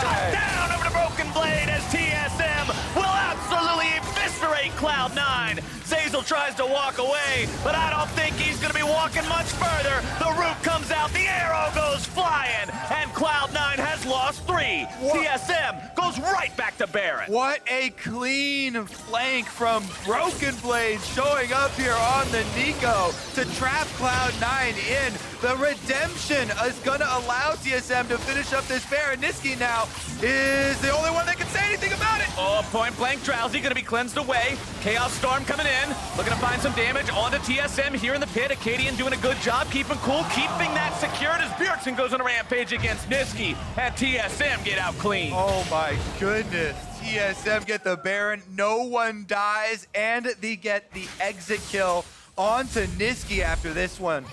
Shut down over the Broken Blade as TSM will absolutely eviscerate Cloud9. Zeyzal tries to walk away, but I don't think he's going to be walking much further. The root comes out, the arrow goes flying, and Cloud9 has lost 3. TSM goes right back to Baron. What a clean flank from Broken Blade showing up here on the Nico to trap Cloud9 in. The redemption is going to allow TSM to finish up this Baron. Niski now is the only one that can say anything about it. Oh, point blank Drowsy going to be cleansed away. Chaos Storm coming in, looking to find some damage onto TSM here in the pit. Acadian doing a good job keeping cool, keeping that secured as Bjergsen goes on a rampage against Niski, and TSM get out clean. Oh my goodness. TSM get the Baron, no one dies, and they get the exit kill onto Niski after this one.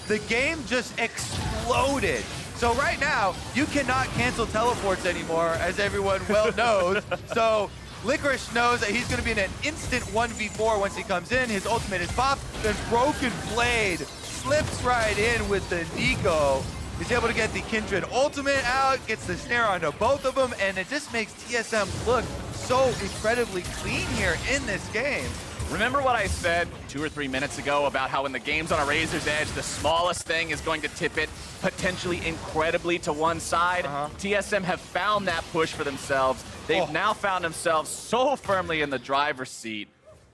The game just exploded. So right now, you cannot cancel teleports anymore, as everyone well knows. So Licorice knows that he's going to be in an instant 1v4 once he comes in. His ultimate is popped. Then Broken Blade slips right in with the Nico. He's able to get the Kindred ultimate out, gets the snare onto both of them, and it just makes TSM look so incredibly clean here in this game. Remember what I said 2 or 3 minutes ago about how when the game's on a razor's edge, the smallest thing is going to tip it potentially incredibly to one side? TSM have found that push for themselves. They've now found themselves so firmly in the driver's seat,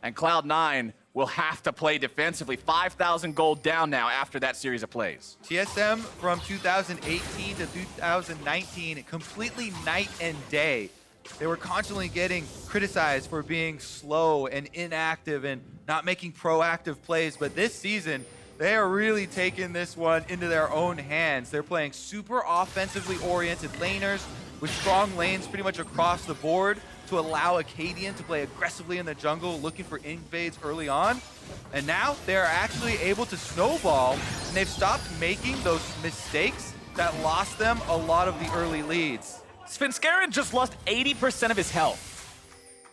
and Cloud9 will have to play defensively. 5,000 gold down now after that series of plays. TSM from 2018 to 2019, completely night and day. They were constantly getting criticized for being slow and inactive and not making proactive plays, but this season, they are really taking this one into their own hands. They're playing super offensively oriented laners with strong lanes pretty much across the board to allow Acadian to play aggressively in the jungle, looking for invades early on. And now they're actually able to snowball, and they've stopped making those mistakes that lost them a lot of the early leads. Svenskeren just lost 80% of his health.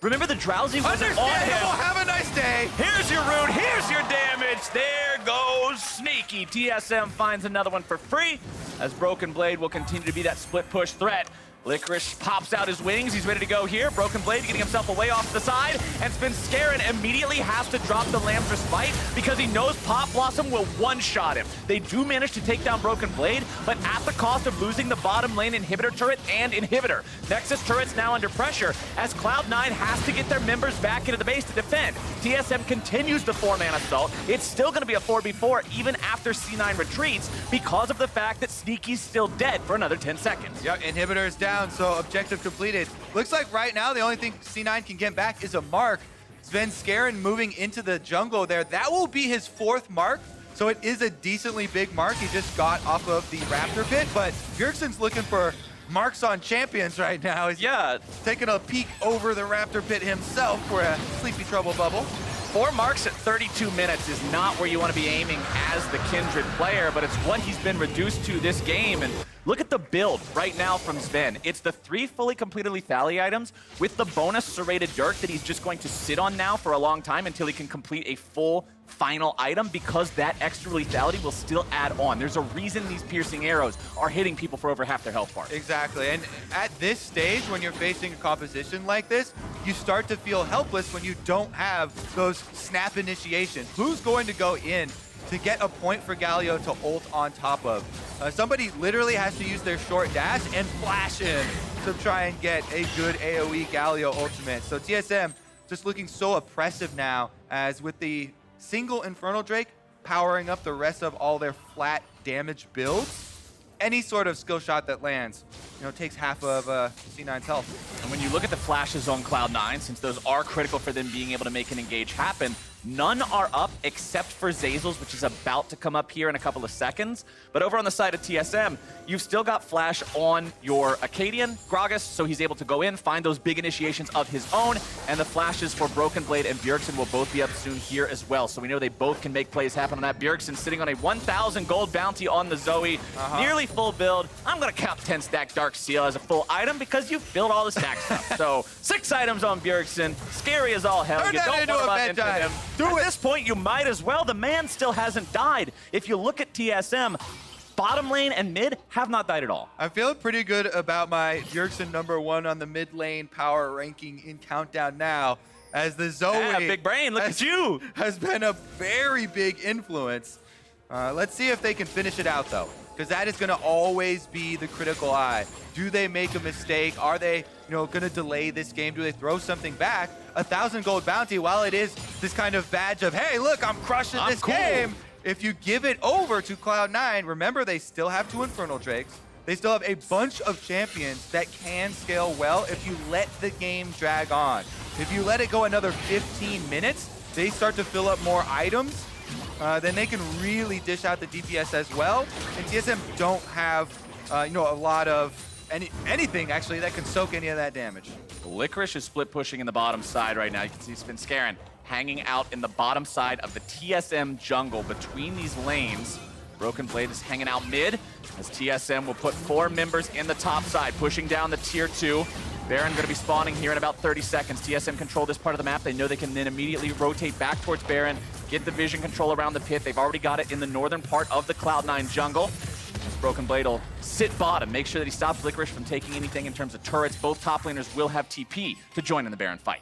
Remember, the Drowsy wasn't on him. Have a nice day. Here's your root, here's your damage. There goes Sneaky. TSM finds another one for free, as Broken Blade will continue to be that split push threat. Licorice pops out his wings. He's ready to go here. Broken Blade getting himself away off to the side. And Svenskeren immediately has to drop the Lamb's Respite because he knows Pop Blossom will one-shot him. They do manage to take down Broken Blade, but at the cost of losing the bottom lane inhibitor turret and inhibitor. Nexus turret's now under pressure as Cloud9 has to get their members back into the base to defend. TSM continues the 4-man assault. It's still going to be a 4v4 even after C9 retreats because of the fact that Sneaky's still dead for another 10 seconds. Yep, inhibitor is down, so objective completed. Looks like right now the only thing C9 can get back is a mark. Svenskeren moving into the jungle there. That will be his 4th mark, so it is a decently big mark. He just got off of the Raptor pit, but Bjergsen's looking for marks on champions right now. He's taking a peek over the Raptor pit himself for a sleepy trouble bubble. 4 marks at 32 minutes is not where you want to be aiming as the Kindred player, but it's what he's been reduced to this game. And look at the build right now from Sven. It's the 3 fully completed lethality items with the bonus serrated Dirk that he's just going to sit on now for a long time until he can complete a full final item, because that extra lethality will still add on. There's a reason these piercing arrows are hitting people for over half their health bar. Exactly, and at this stage, when you're facing a composition like this, you start to feel helpless when you don't have those snap initiations. Who's going to go in to get a point for Galio to ult on top of. Somebody literally has to use their short dash and flash in to try and get a good AoE Galio ultimate. So TSM just looking so oppressive now, as with the single Infernal Drake powering up the rest of all their flat damage builds, any sort of skill shot that lands, takes half of C9's health. And when you look at the flashes on Cloud9, since those are critical for them being able to make an engage happen, none are up except for Zeyzal's, which is about to come up here in a couple of seconds. But over on the side of TSM, you've still got flash on your Acadian, Gragas, so he's able to go in, find those big initiations of his own, and the flashes for Broken Blade and Bjergsen will both be up soon here as well. So we know they both can make plays happen on that. Bjergsen sitting on a 1,000 gold bounty on the Zoe, nearly full build. I'm going to count 10 stack Dark Seal as a full item because you've built all the stack stuff. So 6 items on Bjergsen, scary as all hell. Turn You that don't into want a to into bedtime. him. Do At it. this point, you might as well. The man still hasn't died. If you look at TSM, bottom lane and mid have not died at all. I'm feeling pretty good about my Bjergsen #1 on the mid lane power ranking in Countdown now, as the Zoe Yeah, big brain, look at you. has been a very big influence. Let's see if they can finish it out though, because that is going to always be the critical eye. Do they make a mistake? Are they, going to delay this game? Do they throw something back? 1,000 gold bounty, while it is this kind of badge of, hey, look, I'm crushing this game. If you give it over to Cloud9, remember they still have 2 Infernal Drakes. They still have a bunch of champions that can scale well if you let the game drag on. If you let it go another 15 minutes, they start to fill up more items. Then they can really dish out the DPS as well. And TSM don't have, a lot of anything actually that can soak any of that damage. Licorice is split pushing in the bottom side right now. You can see Svenskeren hanging out in the bottom side of the TSM jungle between these lanes. Broken Blade is hanging out mid as TSM will put 4 members in the top side, pushing down the tier 2. Baron going to be spawning here in about 30 seconds. TSM control this part of the map. They know they can then immediately rotate back towards Baron, get the vision control around the pit. They've already got it in the northern part of the Cloud9 jungle. Broken Blade will sit bottom, make sure that he stops Licorice from taking anything in terms of turrets. Both top laners will have TP to join in the Baron fight.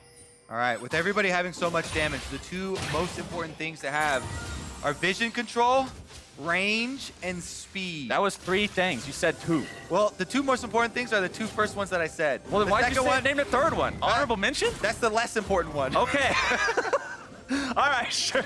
All right, with everybody having so much damage, the 2 most important things to have are vision control, range, and speed. That was 3 things. You said 2. Well, the 2 most important things are the 2 first ones that I said. Well, then the why did you second name the third one? Honorable mention? That's the less important one. Okay. All right, sure.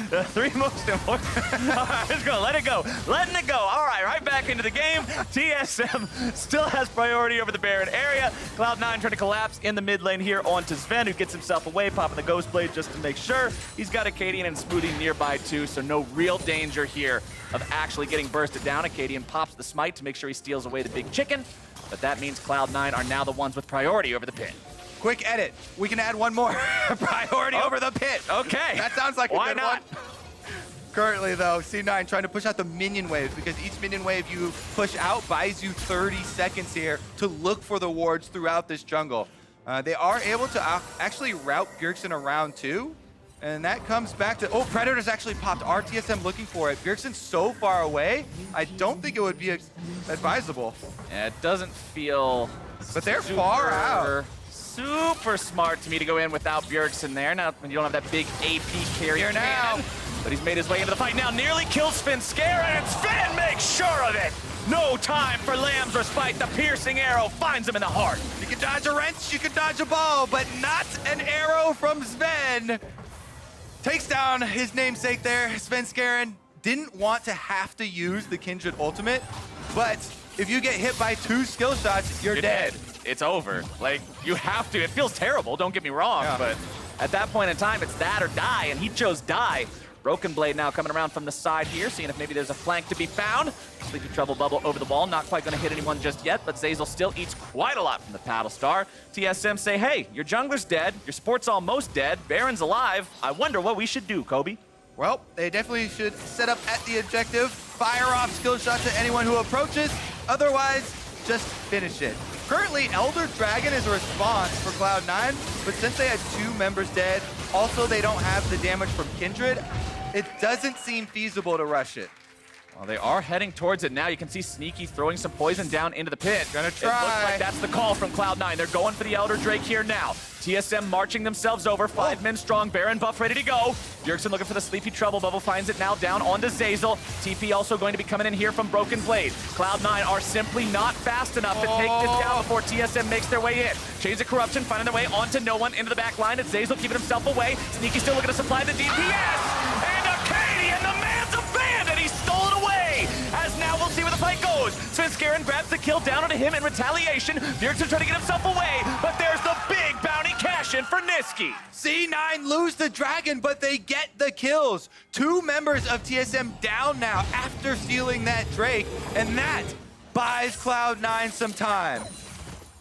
The 3 most important. All right, let's go. Let it go. Letting it go. All right back into the game. TSM still has priority over the Baron area. Cloud9 trying to collapse in the mid lane here onto Sven, who gets himself away, popping the Ghost Blade just to make sure. He's got Acadian and Smoothie nearby too, so no real danger here of actually getting bursted down. Acadian pops the smite to make sure he steals away the big chicken, but that means Cloud9 are now the ones with priority over the pit. Quick edit. We can add one more. Priority over the pit. Okay. That sounds like a Why good not? one. Currently, though, C9 trying to push out the minion waves, because each minion wave you push out buys you 30 seconds here to look for the wards throughout this jungle. They are able to actually route Bjergsen around too. And that comes back to, Predator's actually popped. RTSM looking for it. Bjergsen's so far away, I don't think it would be advisable. Yeah, it doesn't feel But they're far out. Super smart to me to go in without Bjergsen there. Now, when you don't have that big AP carry Here now. but he's made his way into the fight now. Nearly kills Svenskeren, and Sven makes sure of it. No time for Lamb's respite. The piercing arrow finds him in the heart. You can dodge a wrench, you can dodge a ball, but not an arrow from Sven. Takes down his namesake there. Svenskeren didn't want to have to use the Kindred ultimate, but if you get hit by 2 skill shots, you're dead. It's over. Like, you have to. It feels terrible, don't get me wrong, but at that point in time, it's that or die, and he chose die. Broken Blade now coming around from the side here, seeing if maybe there's a flank to be found. Sleepy Trouble bubble over the wall, not quite going to hit anyone just yet, but Zeyzal still eats quite a lot from the Paddle Star. TSM say, hey, your jungler's dead, your support's almost dead, Baron's alive. I wonder what we should do, Kobe. Well, they definitely should set up at the objective, fire off skill shots at anyone who approaches, otherwise, just finish it. Currently, Elder Dragon is a response for Cloud9, but since they had 2 members dead, also they don't have the damage from Kindred, it doesn't seem feasible to rush it. Well, they are heading towards it now. You can see Sneaky throwing some poison down into the pit. Gonna It try. looks like that's the call from Cloud9. They're going for the Elder Drake here now. TSM marching themselves over, 5 men strong, Baron buff ready to go. Bjergsen looking for the Sleepy Trouble Bubble, finds it now down onto Zeyzal. TP also going to be coming in here from Broken Blade. Cloud9 are simply not fast enough to take this down before TSM makes their way in. Chains of Corruption finding their way onto no one into the back line. It's Zeyzal keeping himself away. Sneaky still looking to supply the DPS. And Arcadian, the man's abandoned. He stole it away. As now we'll see where the fight goes. Svenskeren grabs the kill down onto him in retaliation. Bjergsen trying to get himself away, but there's the big bounty cash-in for Nisqy. C9 lose the dragon, but they get the kills. 2 members of TSM down now after stealing that Drake, and that buys Cloud9 some time.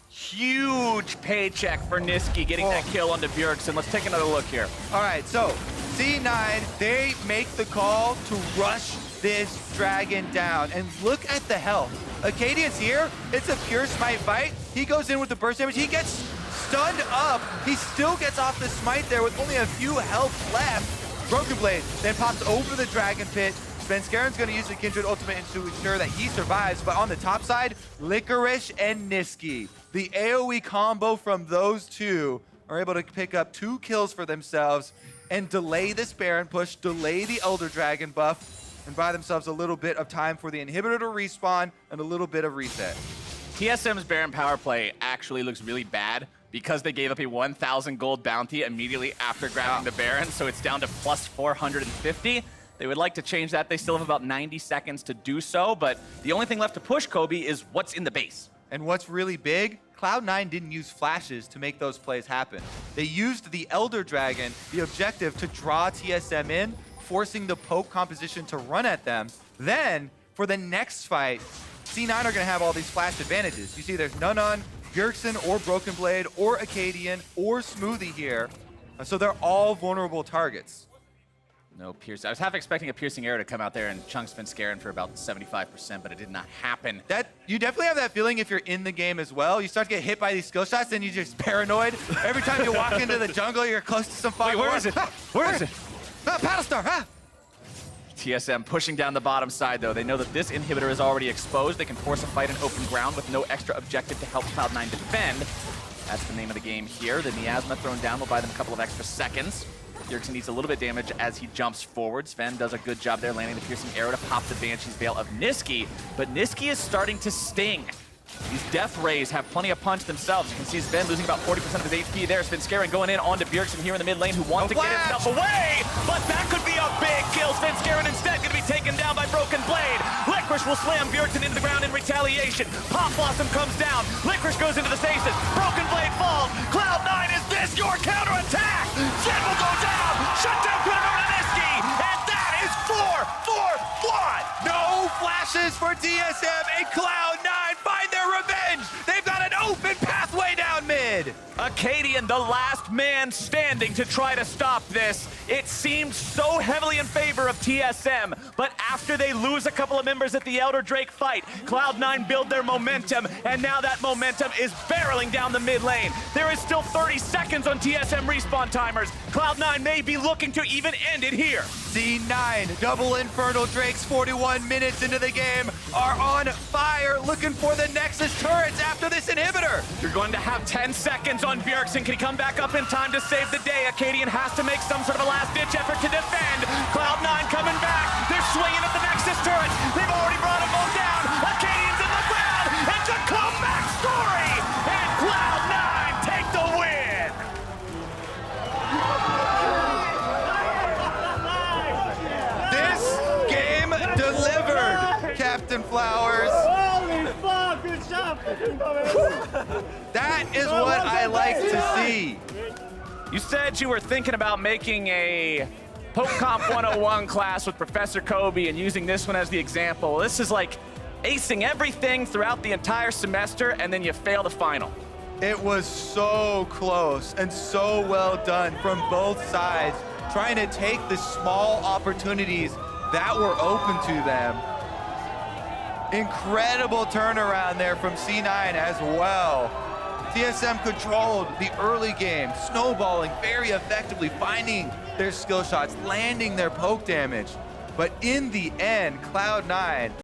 Huge paycheck for Nisqy getting that kill onto Bjergsen. Let's take another look here. All right, so C9, they make the call to rush this dragon down, and look at the health. Acadian's here. It's a pure smite fight. He goes in with the burst damage. He gets stunned up. He still gets off the smite there with only a few health left. Broken Blade then pops over the dragon pit. Svenskeren's going to use the Kindred ultimate to ensure that he survives, but on the top side, Licorice and Nisqy. The AoE combo from those two are able to pick up 2 kills for themselves and delay this Baron push, delay the Elder Dragon buff, and buy themselves a little bit of time for the inhibitor to respawn and a little bit of reset. TSM's Baron power play actually looks really bad because they gave up a 1,000 gold bounty immediately after grabbing the Baron, so it's down to plus 450. They would like to change that. They still have about 90 seconds to do so, but the only thing left to push Kobe is what's in the base. And what's really big, Cloud9 didn't use flashes to make those plays happen. They used the Elder Dragon, the objective, to draw TSM in, forcing the poke composition to run at them. Then, for the next fight, C9 are going to have all these flash advantages. You see there's none, Bjergsen or Broken Blade or Acadian or Smoothie here. So they're all vulnerable targets. No pierce. I was half expecting a piercing arrow to come out there and chunk Svenskeren for about 75%, but it did not happen. You definitely have that feeling if you're in the game as well. You start to get hit by these skill shots, and you're just paranoid. Every time you walk into the jungle, you're close to some fire. Wait, where is it? Where is it? Paddle Star, TSM pushing down the bottom side, though. They know that this inhibitor is already exposed. They can force a fight in open ground with no extra objective to help Cloud9 defend. That's the name of the game here. The Miasma thrown down will buy them a couple of extra seconds. Bjergsen needs a little bit of damage as he jumps forward. Sven does a good job there, landing the piercing arrow to pop the Banshee's Veil of Nisqy, but Nisqy is starting to sting. These death rays have plenty of punch themselves. You can see Sven losing about 40% of his HP there. Svenskeren going in onto Bjergsen here in the mid lane, who wants to get himself away, but that could be a big kill. Svenskeren instead going to be taken down by Broken Blade. Licorice will slam Bjergsen into the ground in retaliation. Pop Blossom comes down. Licorice goes into the stasis. Broken Blade falls. Cloud9, is this your counterattack? Sven will go down. Shut down, put it over to Nisqy, and that is 4-4-1. No flashes for TSM, and Cloud9 find their revenge. They've got an open pathway down mid. Acadian, the last man standing to try to stop this. It seemed so heavily in favor of TSM, but after they lose a couple of members at the Elder Drake fight, Cloud9 build their momentum, and now that momentum is barreling down the mid lane. There is still 30 seconds on TSM respawn timers. Cloud9 may be looking to even end it here. C9, double Infernal Drakes, 41 minutes into the game, are on fire, looking for the Nexus turrets after this inhibitor. You're going to have 10 seconds on Bjergsen. Can he come back up in time to save the day? Acadian has to make some sort of a last-ditch effort to defend. Cloud9 coming back. They're swinging at the Nexus turret. They've already brought them both down. Acadian's in the ground. It's a comeback story. And Cloud9 take the win. This game delivered, Captain Flowers. Holy fuck, good job! That is what I like to see. You said you were thinking about making a Poke Comp 101 class with Professor Kobe and using this one as the example. This is like acing everything throughout the entire semester, and then you fail the final. It was so close and so well done from both sides, trying to take the small opportunities that were open to them. Incredible turnaround there from C9 as well. TSM controlled the early game, snowballing very effectively, finding their skill shots, landing their poke damage. But in the end, Cloud9